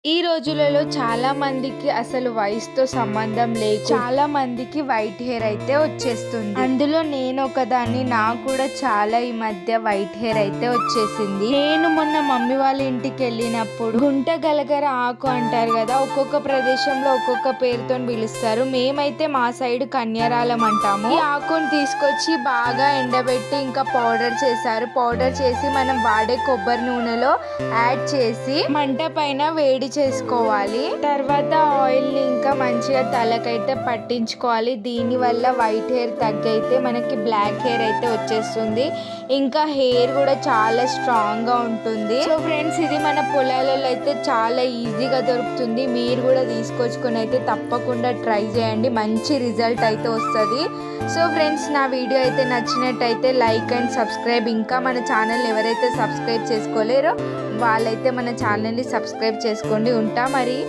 ఈ రోజులలో చాలా మందికి అసలు వయసుతో సంబంధం లేదు. చాలా మందికి వైట్ హెయిర్ అయితే వచ్చేస్తుంది. అందులో నేను ఒకదాన్ని. నాకు కూడా చాలా ఈ మధ్య వైట్ హెయిర్ అయితే వచ్చేసింది. నేను మొన్న మమ్మీ వాళ్ళ ఇంటికి వెళ్ళినప్పుడు గుంట గలగర ఆకు అంటారు కదా, ఒక్కొక్క ప్రదేశంలో ఒక్కొక్క పేరుతో పిలుస్తారు. మేమైతే మా సైడ్ కన్యరాలం అంటాము. ఈ ఆకుని తీసుకొచ్చి బాగా ఎండబెట్టి ఇంకా పౌడర్ చేశారు. పౌడర్ చేసి మనం వాడే కొబ్బరి నూనెలో యాడ్ చేసి మంట పైన వేడి చేసుకోవాలి. తర్వాత ఆయిల్ ని ఇంకా మంచిగా తలకైతే పట్టించుకోవాలి. దీని వల్ల వైట్ హెయిర్ తగ్గైతే మనకి బ్లాక్ హెయిర్ అయితే వచ్చేస్తుంది. ఇంకా హెయిర్ కూడా చాలా స్ట్రాంగ్ గా ఉంటుంది. సో ఫ్రెండ్స్, ఇది మన పొలాలలో అయితే చాలా ఈజీగా దొరుకుతుంది. మీరు కూడా తీసుకొచ్చుకొని అయితే తప్పకుండా ట్రై చేయండి. మంచి రిజల్ట్ అయితే వస్తుంది. సో ఫ్రెండ్స్, నా వీడియో అయితే నచ్చినట్టయితే లైక్ అండ్ సబ్స్క్రైబ్. ఇంకా మన ఛానల్ ఎవరైతే సబ్స్క్రైబ్ చేసుకోలేరో వాళ్ళైతే మన ఛానల్ని సబ్స్క్రైబ్ చేసుకోండి. ఉంటా మరి.